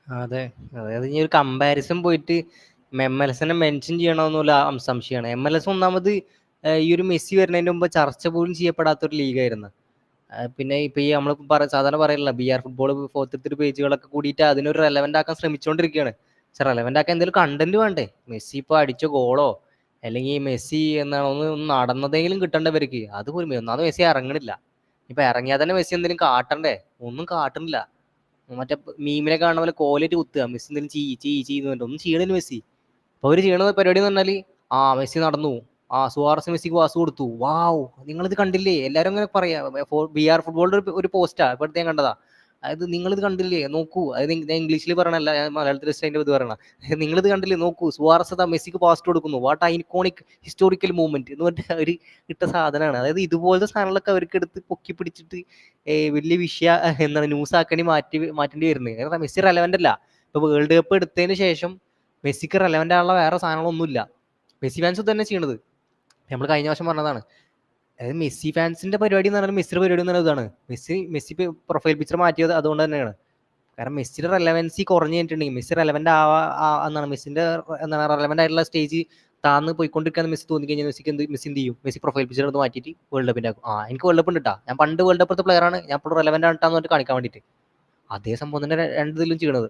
അതെ. അതായത് ഈ ഒരു കമ്പാരിസൺ പോയിട്ട് MLS-നെ മെൻഷൻ ചെയ്യണമെന്നുള്ള സംശയമാണ്. MLS ഒന്നാമത് ഈ ഒരു മെസ്സി വരുന്നതിന് മുമ്പ് ചർച്ച പോലും ചെയ്യപ്പെടാത്ത ഒരു ലീഗായിരുന്നു. പിന്നെ ഇപ്പൊ ഈ നമ്മള് സാധാരണ പറയലില്ല BR ഫുട്ബോൾ 433 പേജുകളൊക്കെ കൂടിയിട്ട് അതിനൊരു റെലവന്റ് ആക്കാൻ ശ്രമിച്ചുകൊണ്ടിരിക്കുകയാണ്. പക്ഷെ റെലവന്റ് ആക്കാൻ എന്തെങ്കിലും കണ്ടന്റ് വേണ്ടേ? മെസ്സി ഇപ്പൊ അടിച്ച ഗോളോ അല്ലെങ്കിൽ മെസ്സി എന്താണ് ഒന്ന് നടന്നതെങ്കിലും കിട്ടണ്ടേ ഇവർക്ക്? അതുപോലും ഒന്നാമത് മെസ്സി ഇറങ്ങണില്ല. ഇപ്പൊ ഇറങ്ങിയാൽ തന്നെ മെസ്സി എന്തെങ്കിലും കാട്ടണ്ടേ? ഒന്നും കാട്ടണില്ല. മറ്റേ മീമിനെ കാണുന്ന പോലെ കോലേറ്റ് കുത്തുക, മെസ്സി എന്തെങ്കിലും ചെയ്യുന്നു പറഞ്ഞിട്ട് ഒന്നും ചെയ്യണില്ല മെസ്സി. അപ്പൊ അവര് ചെയ്യണ പരിപാടി എന്ന് പറഞ്ഞാല് മെസ്സി നടന്നു, സുവാറസ് മെസ്സിക്ക് പാസ് കൊടുത്തു, വാവ് നിങ്ങളിത് കണ്ടില്ലേ, എല്ലാരും അങ്ങനെ പറയാ. BR ഫുട്ബോളിന്റെ ഒരു പോസ്റ്റാ ഇപ്പോഴത്തെ ഞാൻ കണ്ടതാ. അതായത് നിങ്ങളിത് കണ്ടില്ലേ നോക്കൂ, അതായത് ഞാൻ ഇംഗ്ലീഷിൽ പറയണല്ല, ഞാൻ മലയാളത്തിൽ അതിന്റെ ഇത് പറയണ. നിങ്ങളിത് കണ്ടില്ലേ നോക്കൂ, സുവാറസ് അതാ മെസ്സിക്ക് പാസ് കൊടുക്കുന്നു, വാട്ട് ഐക്കോണിക് ഹിസ്റ്റോറിക്കൽ മൂവ്മെന്റ് എന്ന് പറഞ്ഞിട്ട് അവര് ഇട്ട സാധനമാണ്. അതായത് ഇതുപോലത്തെ സാധനങ്ങളൊക്കെ അവർക്ക് എടുത്ത് പൊക്കി പിടിച്ചിട്ട് വലിയ വിഷയ എന്താണ് ന്യൂസ് ആക്കണി മാറ്റേണ്ടി വരുന്നത്. കാരണം മെസ്സി റെലവന്റ് അല്ല. ഇപ്പൊ വേൾഡ് കപ്പ് എടുത്തതിന് ശേഷം മെസ്സിക്ക് റെലവന്റ് ആയുള്ള വേറെ സാധനങ്ങളൊന്നുമില്ല. മെസ്സി ഫാൻസ് തന്നെ ചെയ്യണത് നമ്മൾ കഴിഞ്ഞ വർഷം പറഞ്ഞതാണ്. അതായത് മെസ്സി ഫാൻസിന്റെ പരിപാടി എന്ന് പറഞ്ഞാൽ മെസ്സിയുടെ പരിപാടി എന്ന് പറയുന്നത് ഇതാണ്. മെസ്സി പ്രൊഫൈൽ പിക്ചർ മാറ്റിയത് അതുകൊണ്ട് തന്നെയാണ്. കാരണം മെസ്സിയുടെ റെലവൻസി കുറഞ്ഞു കഴിഞ്ഞിട്ടുണ്ടെങ്കിൽ മെസ്സി റെലവന്റ് എന്നാണ് മെസ്സിന്റെ എന്താണ് റെലവന്റ് ആയിട്ടുള്ള സ്റ്റേജ് താന്ന് പോയിക്കൊണ്ടിരിക്കാന്ന് മെസ്സി തോന്നിക്കഴിഞ്ഞാൽ മെസ്സി എന്ത് ചെയ്യും? മെസ്സി പ്രൊഫൈൽ പിക്ചർ എടുത്ത് മാറ്റിയിട്ട് വേൾഡ് കപ്പിന്റെ ആക്കും. എനിക്ക് വേൾഡ് കപ്പ് ഉണ്ട്, ഞാൻ പണ്ട് വേൾഡ് കപ്പത്തെ പ്ലെയർ ആണ്, ഞാൻ ഇപ്പോൾ റെലവന്റ് ആണെന്ന് പറഞ്ഞിട്ട് കാണിക്കാൻ വേണ്ടിയിട്ട്. അതേ സംഭവം തന്നെ രണ്ടിലും ചെയ്യണത്.